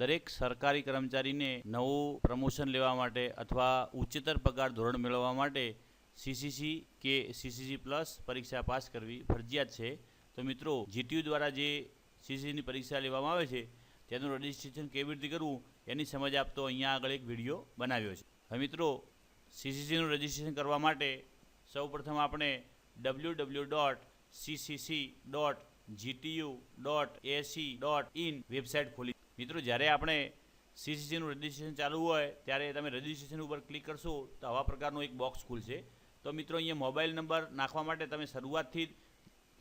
દરેક સરકારી કર્મચારીને નવું પ્રમોશન લેવા માટે અથવા ઉચ્ચતર પગાર ધોરણ મેળવવા માટે સીસીસી કે સીસીસી પ્લસ પરીક્ષા પાસ કરવી ફરજિયાત છે. તો મિત્રો જીટીયુ દ્વારા જે સીસીસીની પરીક્ષા લેવામાં આવે છે તેનું રજિસ્ટ્રેશન કેવી રીતે કરવું એની સમજ આપતો અહીંયા આગળ એક વિડીયો બનાવ્યો છે. હવે મિત્રો સીસીસીનું રજિસ્ટ્રેશન કરવા માટે સૌપ્રથમ આપણે www.ccc.gtu.ac.in વેબસાઇટ ખોલી. મિત્રો જ્યારે આપણે સીસીસીનું રજિસ્ટ્રેશન ચાલુ હોય ત્યારે તમે રજિસ્ટ્રેશન ઉપર ક્લિક કરશો તો આવા પ્રકારનું એક બોક્સ ખુલશે. તો મિત્રો અહીંયા મોબાઈલ નંબર નાખવા માટે તમે શરૂઆતથી જ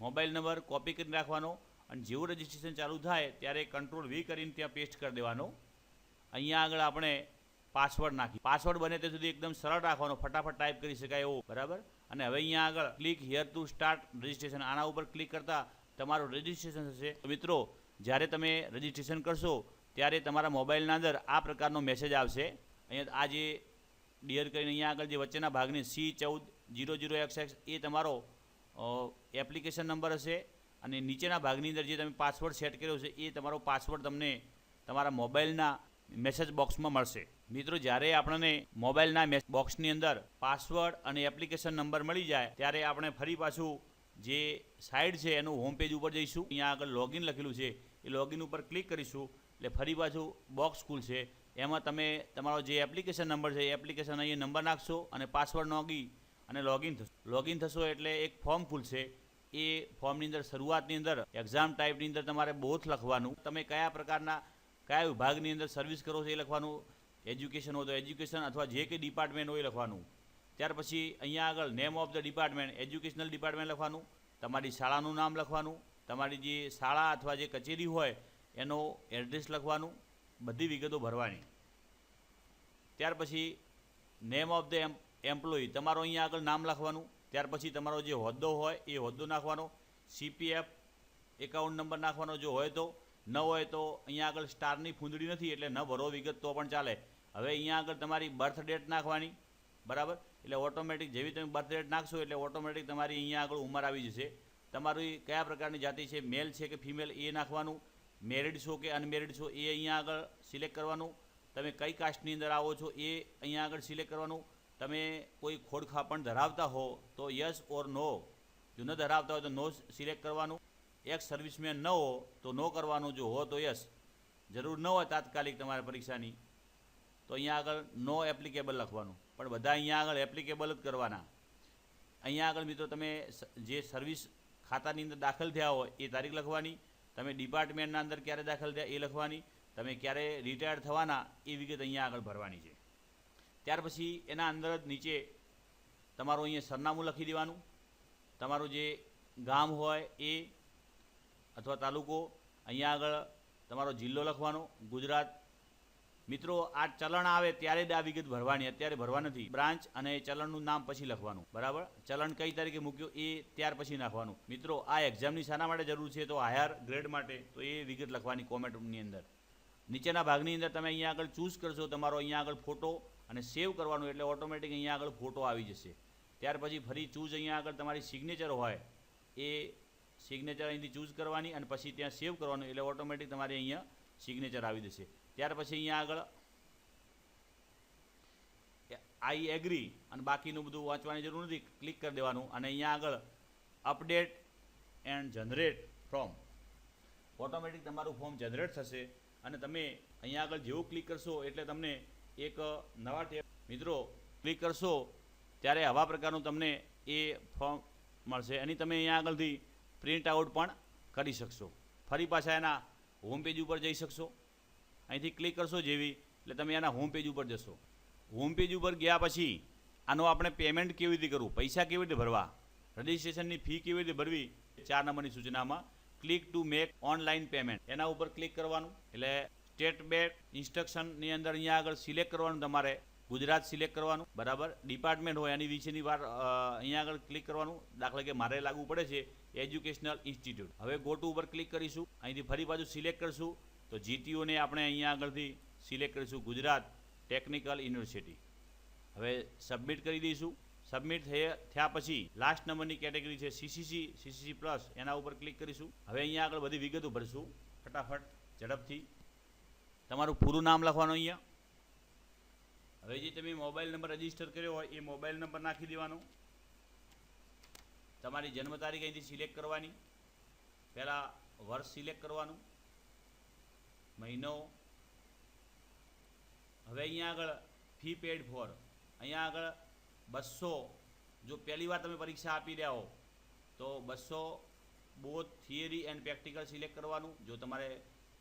મોબાઈલ નંબર કોપી કરી રાખવાનો અને જેવું રજિસ્ટ્રેશન ચાલુ થાય ત્યારે Ctrl+V કરીને ત્યાં પેસ્ટ કરી દેવાનો. અહીંયા આગળ આપણે પાસવર્ડ નાખી. પાસવર્ડ બને ત્યાં સુધી એકદમ સરળ રાખવાનો, ફટાફટ ટાઈપ કરી શકાય એવો, બરાબર. અને હવે અહીંયા આગળ click here to start registration, આના ઉપર ક્લિક કરતાં તમારું રજિસ્ટ્રેશન થશે. મિત્રો જ્યારે તમે રજિસ્ટ્રેશન કરશો ત્યારે તમારા મોબાઈલના અંદર આ પ્રકારનો મેસેજ આવશે. અહીંયા આ જે ડિયર કરીને અહીંયા આગળ જે વચ્ચેના ભાગની C1400XX એ તમારો એપ્લિકેશન નંબર હશે અને નીચેના ભાગની અંદર જે તમે પાસવર્ડ સેટ કર્યો છે એ તમારો પાસવર્ડ તમને તમારા મોબાઈલના મેસેજ બોક્સમાં મળશે. મિત્રો જ્યારે આપણને મોબાઈલના બોક્સની અંદર પાસવર્ડ અને એપ્લિકેશન નંબર મળી જાય ત્યારે આપણે ફરી પાછું જે સાઇડ છે એનું હોમ પેજ ઉપર જઈશું. અહીંયા આગળ લોગિન લખેલું છે એ લોગિન ઉપર ક્લિક કરીશું એટલે ફરી પાછું બોક્સ ખુલશે. એમાં તમે તમારો જે એપ્લિકેશન નંબર છે એ એપ્લિકેશન અહીંયા નંબર નાખશો અને પાસવર્ડ નોંધી અને લોગિન થશો એટલે એક ફોર્મ ખુલશે. એ ફોર્મની અંદર શરૂઆતની અંદર એક્ઝામ ટાઈપની અંદર તમારે બોથ લખવાનું, તમે કયા વિભાગની અંદર સર્વિસ કરો છો એ લખવાનું, એજ્યુકેશન હોય તો એજ્યુકેશન અથવા જે કંઈ ડિપાર્ટમેન્ટ હોય એ લખવાનું. ત્યાર પછી અહીંયા આગળ name of the department, educational department લખવાનું, તમારી શાળાનું નામ લખવાનું, તમારી જે શાળા અથવા જે કચેરી હોય એનો એડ્રેસ લખવાનું, બધી વિગતો ભરવાની. ત્યાર પછી નેમ ઓફ ધ એમ્પ્લોયી, તમારો અહીંયા આગળ નામ લખવાનું. ત્યાર પછી તમારો જે હોદ્દો હોય એ હોદ્દો નાખવાનો, CPF એકાઉન્ટ નંબર નાખવાનો જો હોય તો, ન હોય તો અહીંયા આગળ સ્ટારની ફૂંદડી નથી એટલે ન ભરો વિગત તો પણ ચાલે. હવે અહીંયા આગળ તમારી બર્થ ડેટ નાખવાની, બરાબર. એટલે ઓટોમેટિક જેવી તમે બર્થ ડેટ નાખશો એટલે ઓટોમેટિક તમારી અહીંયા આગળ ઉંમર આવી જશે. તમારી કયા પ્રકારની જાતિ છે, મેલ છે કે ફિમેલ એ નાખવાનું, મેરિડ છો કે અનમેરિડ છો એ અહીંયા આગળ સિલેક્ટ કરવાનું, તમે કઈ કાસ્ટની અંદર આવો છો એ અહીંયા આગળ સિલેક્ટ કરવાનું, તમે કોઈ ખોડખાપણ ધરાવતા હો તો યસ ઓર નો, જો ન ધરાવતા હોય તો નો સિલેક્ટ કરવાનું, એક્સ સર્વિસમેન ન હો તો નો કરવાનું, જો હો તો યસ, જરૂર ન હોય તાત્કાલિક તમારે પરીક્ષાની તો અહીંયા આગળ નો એપ્લિકેબલ લખવાનું, પણ બધા અહીંયા આગળ એપ્લિકેબલ જ કરવાના. અહીંયા આગળ મિત્રો તમે જે સર્વિસ ખાતાની અંદર દાખલ થયા હોય એ તારીખ લખવાની, તમે ડિપાર્ટમેન્ટના અંદર ક્યારે દાખલ થયા એ લખવાની, તમે ક્યારે રિટાયર્ડ થવાના એ વિગત અહીંયા આગળ ભરવાની છે. ત્યાર પછી એના અંદર જ નીચે તમારું અહીંયા સરનામું લખી દેવાનું, તમારું જે ગામ હોય એ અથવા તાલુકો, અહીંયા આગળ તમારો જિલ્લો લખવાનો, ગુજરાત. મિત્રો આ ચલણ આવે ત્યારે જ આ વિગત ભરવાની, અત્યારે ભરવા નથી. બ્રાન્ચ અને ચલણનું નામ પછી લખવાનું, બરાબર. ચલણ કઈ તારીખે મૂક્યો એ ત્યાર પછી નાખવાનું. મિત્રો આ એક્ઝામની શાના માટે જરૂર છે તો હાયર ગ્રેડ માટે, તો એ વિગત લખવાની કોમેન્ટની અંદર. નીચેના ભાગની અંદર તમે અહીંયા આગળ ચૂઝ કરશો તમારો અહીંયા આગળ ફોટો અને સેવ કરવાનું એટલે ઓટોમેટિક અહીંયા આગળ ફોટો આવી જશે. ત્યાર પછી ફરી ચૂઝ અહીંયા આગળ તમારી સિગ્નેચર હોય એ સિગ્નેચર અહીંથી ચૂઝ કરવાની અને પછી ત્યાં સેવ કરવાનું એટલે ઓટોમેટિક તમારે અહીંયા સિગ્નેચર આવી જશે. ત્યાર પછી અહીંયા આગળ આઈ એગ્રી અને બાકીનું બધું વાંચવાની જરૂર નથી, ક્લિક કરી દેવાનું અને અહીંયા આગળ update and generate form, automatic તમારું ફોર્મ જનરેટ થશે અને તમે અહીંયા આગળ જેવું ક્લિક કરશો એટલે તમને એક નવા ટેબ મિત્રો ક્લિક કરશો ત્યારે આવા પ્રકારનું તમને એ ફોર્મ મળશે અને તમે અહીંયા આગળથી પ્રિન્ટ આઉટ પણ કરી શકશો. ફરી પાછા એના હોમ પેજ ઉપર જઈ શકશો. અહીંથી ક્લિક કરશો જેવી એટલે તમે એના હોમ પેજ ઉપર જશો. હોમ પેજ ઉપર ગયા પછી આનો આપણે પેમેન્ટ કેવી રીતે કરવું, પૈસા કેવી રીતે ભરવા, રજિસ્ટ્રેશનની ફી કેવી રીતે ભરવી, 4 નંબરની સૂચનામાં click to make online payment એના ઉપર ક્લિક કરવાનું. એટલે સ્ટેટ બેંક ઇન્સ્ટ્રક્શનની અંદર અહીંયા આગળ સિલેક્ટ કરવાનું, તમારે ગુજરાત સિલેક્ટ કરવાનું, બરાબર. ડિપાર્ટમેન્ટ હોય એની વિશેની વાર અહીંયા આગળ ક્લિક કરવાનું. દાખલા કે મારે લાગુ પડે છે એજ્યુકેશનલ ઇન્સ્ટિટ્યૂટ. હવે ગો ટુ ઉપર ક્લિક કરીશું. અહીંથી ફરી પાછું સિલેક્ટ કરશું તો જીટીયુને આપણે અહીંયા આગળથી સિલેક્ટ કરીશું ગુજરાત ટેકનિકલ યુનિવર્સિટી. હવે સબમિટ કરી દઈશું. સબમિટ થયા પછી લાસ્ટ નંબરની કેટેગરી છે સીસીસી પ્લસ, એના ઉપર ક્લિક કરીશું. હવે અહીંયા આગળ બધી વિગતો ભરશું ફટાફટ ઝડપથી. તમારું પૂરું નામ લખવાનું અહીંયા. હવે જે તમે મોબાઈલ નંબર રજીસ્ટર કર્યો હોય એ મોબાઈલ નંબર નાખી દેવાનો. તમારી જન્મ તારીખ અહીંથી સિલેક્ટ કરવાની. પહેલાં વર્ષ સિલેક્ટ કરવાનું, મહિનો. હવે અહીંયા આગળ ફી પેડ ફોર, અહીંયા આગળ 200, જો પહેલી વાર તમે પરીક્ષા આપી રહ્યા હો તો 200 both theory and practical select કરવાનું. જો તમારે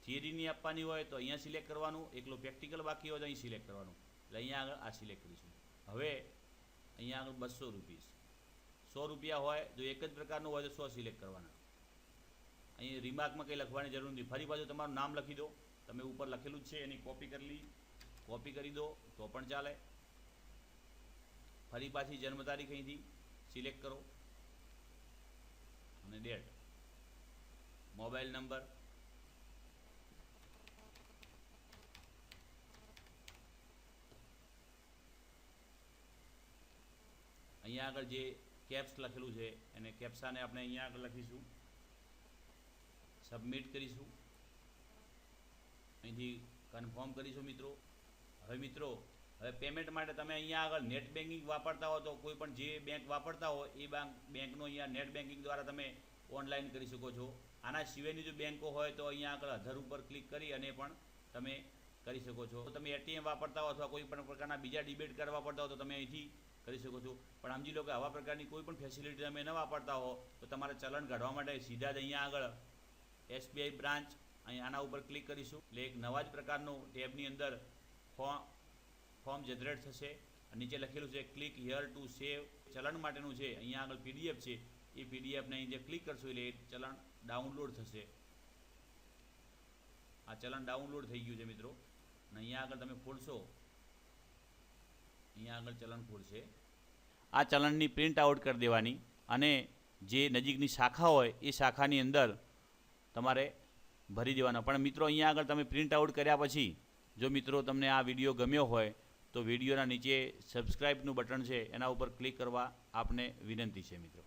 થિયરીની આપવાની હોય તો અહીંયા સિલેક્ટ કરવાનું, એકલો પ્રેક્ટિકલ બાકી હોય તો અહીં સિલેક્ટ કરવાનું. એટલે અહીંયા આગળ આ સિલેક્ટ કરીશું. હવે અહીંયા આગળ 200 રૂપીસ, 100 રૂપિયા હોય, જો એક જ પ્રકારનું હોય તો 100 સિલેક્ટ કરવાના. અહીં રિમાર્કમાં કંઈ લખવાની જરૂર નથી. ફરી પાછું તમારું નામ લખી દો. તમે ઉપર લખેલું જ છે એની કોપી કરી દો તો પણ ચાલે. ફરી પાછી જન્મ તારીખ અહીંથી સિલેક્ટ કરો અને ડેટ, મોબાઈલ નંબર, અહીંયા આગળ જે કેપ્સ લખેલું છે એને કેપ્સાને આપણે અહીંયા આગળ લખીશું, સબમિટ કરીશું, અહીંથી કન્ફર્મ કરીશું મિત્રો. હવે પેમેન્ટ માટે તમે અહીંયા આગળ નેટ બેન્કિંગ વાપરતા હો તો કોઈ પણ જે બેંક વાપરતા હો એ બેંકનો અહીંયા નેટ બેન્કિંગ દ્વારા તમે ઓનલાઈન કરી શકો છો. આના સિવાયની જો બેંકો હોય તો અહીંયા આગળ અધર ઉપર ક્લિક કરી અને પણ તમે કરી શકો છો. તમે એટીએમ વાપરતા હો અથવા કોઈ પણ પ્રકારના બીજા ડિબેટ કરવા વાપરતા હો તો તમે અહીંથી કરી શકો છો. પણ સમજી લો કે આવા પ્રકારની કોઈ પણ ફેસિલિટી તમે ન વાપરતા હો તો તમારે ચલણ કાઢવા માટે સીધા જ અહીંયા આગળ એસબીઆઈ બ્રાન્ચ, અહીં આના ઉપર ક્લિક કરીશું એટલે એક નવા જ પ્રકારનું ટેબની અંદર ફોર્મ જનરેટ થશે. નીચે લખેલું છે ક્લિક હિયર ટુ સેવ, ચલણ માટેનું છે. અહીંયા આગળ પીડીએફ છે, એ પીડીએફને અહીં જે ક્લિક કરશો એટલે એ ચલણ ડાઉનલોડ થશે. આ ચલણ ડાઉનલોડ થઈ ગયું છે મિત્રો. અને અહીંયા આગળ તમે ખોલશો, અહીંયા આગળ ચલણ ખોલશે. આ ચલણની પ્રિન્ટ આઉટ કરી દેવાની અને જે નજીકની શાખા હોય એ શાખાની અંદર તમારે ભરી દેવાના. પણ મિત્રો અહીંયા આગળ તમે પ્રિન્ટ આઉટ કર્યા પછી જો મિત્રો તમને આ વિડીયો ગમ્યો હોય તો વિડીયોના નીચે સબસ્ક્રાઈબનું બટન છે એના ઉપર ક્લિક કરવા આપને વિનંતી છે મિત્રો.